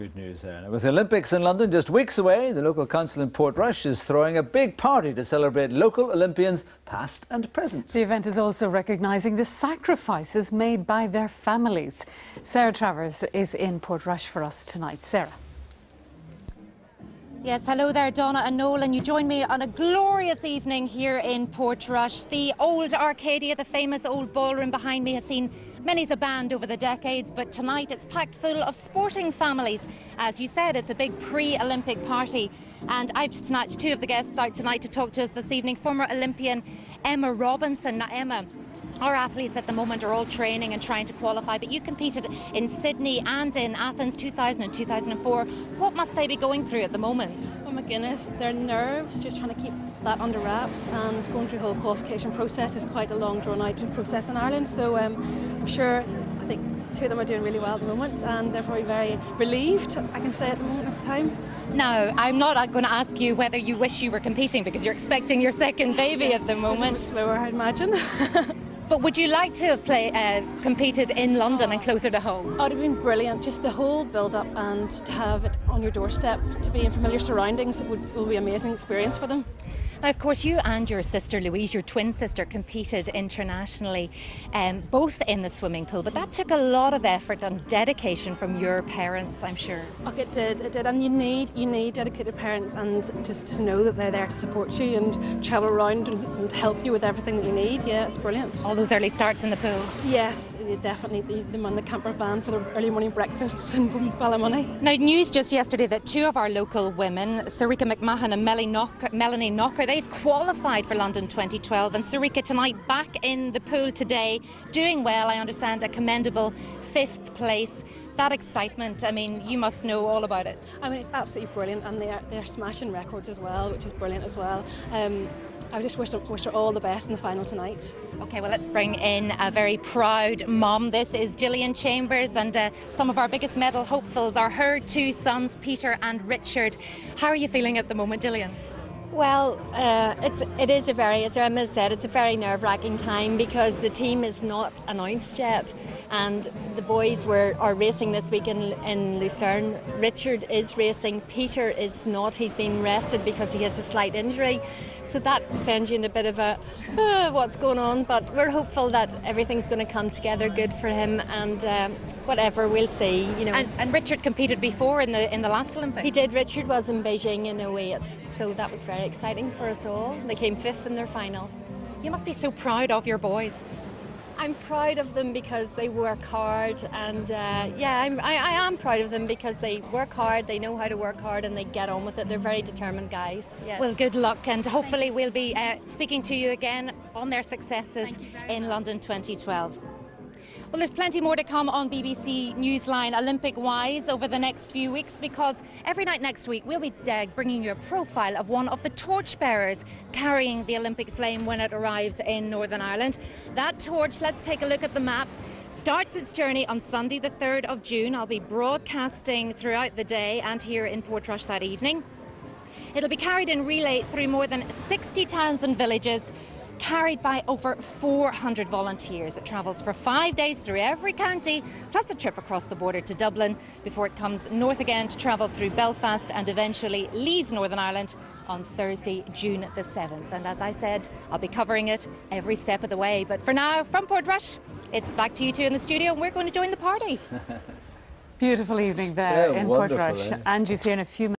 Good news there. With the Olympics in London just weeks away, the local council in Portrush is throwing a big party to celebrate local Olympians past and present. The event is also recognising the sacrifices made by their families. Sarah Travers is in Portrush for us tonight. Sarah. Yes, hello there, Donna and Noel, and you join me on a glorious evening here in Portrush. The old Arcadia, the famous old ballroom behind me, has seen many's a band over the decades, but tonight it's packed full of sporting families. As you said, it's a big pre-Olympic party, and I've snatched two of the guests out tonight to talk to us this evening. Former Olympian Emma Robinson. Now, Emma, our athletes at the moment are all training and trying to qualify, but you competed in Sydney and in Athens 2000 and 2004. What must they be going through at the moment? Oh my goodness, their nerves, just trying to keep that under wraps, and going through the whole qualification process is quite a long drawn out process in Ireland, so I'm sure, I think two of them are doing really well at the moment, and they're probably very relieved, I can say, at the moment of the time. Now, I'm not going to ask you whether you wish you were competing, because you're expecting your second baby Yes, at the moment. Slower, I'd imagine. But would you like to have competed in London and closer to home? Oh, it would have been brilliant, just the whole build-up, and to have it on your doorstep, to be in familiar surroundings, it will be an amazing experience for them. Now, of course, you and your sister Louise, your twin sister, competed internationally, both in the swimming pool, but that took a lot of effort and dedication from your parents, I'm sure. Oh, it did, and you need dedicated parents, and just to know that they're there to support you and travel around and help you with everything that you need. Yeah, it's brilliant. All those early starts in the pool? Yes, definitely. The man, the camper van for the early morning breakfasts and Ballymoney. Now, news just yesterday that two of our local women, Sarika McMahon and Melanie Knocker, they've qualified for London 2012, and Sarika tonight back in the pool today, doing well, I understand, a commendable 5th place. That excitement, I mean, you must know all about it. I mean, it's absolutely brilliant, and they're smashing records as well, which is brilliant as well. I just wish her all the best in the final tonight. OK, well, let's bring in a very proud mum. This is Gillian Chambers, and some of our biggest medal hopefuls are her two sons, Peter and Richard. How are you feeling at the moment, Gillian? Well, it is a very, as Emma said, it's a very nerve-wracking time because the team is not announced yet, and the boys are racing this week in Lucerne. Richard is racing, Peter is not. He's been rested because he has a slight injury, so that sends you in a bit of a what's going on, but we're hopeful that everything's going to come together good for him, and whatever, we'll see, you know. And Richard competed before in the last Olympics? He did. Richard was in Beijing in 2008, so that was very exciting for us all. They came 5th in their final. You must be so proud of your boys. I'm proud of them because they work hard, and yeah, I am proud of them because they work hard, they know how to work hard, and they get on with it. They're very determined guys. Yes. Well, good luck, and hopefully we'll be speaking to you again on their successes in London 2012. Well, there's plenty more to come on BBC Newsline Olympic-wise over the next few weeks, because every night next week we'll be bringing you a profile of one of the torchbearers carrying the Olympic flame when it arrives in Northern Ireland. That torch, let's take a look at the map, starts its journey on Sunday the 3rd of June. I'll be broadcasting throughout the day and here in Portrush that evening. It'll be carried in relay through more than 60 towns and villages, carried by over 400 volunteers. It travels for 5 days through every county, plus a trip across the border to Dublin, before it comes north again to travel through Belfast and eventually leaves Northern Ireland on Thursday, June the 7th. And as I said, I'll be covering it every step of the way. But for now, from Portrush, it's back to you two in the studio, and we're going to join the party. Beautiful evening there in wonderful, Portrush. Angie's here in a few minutes.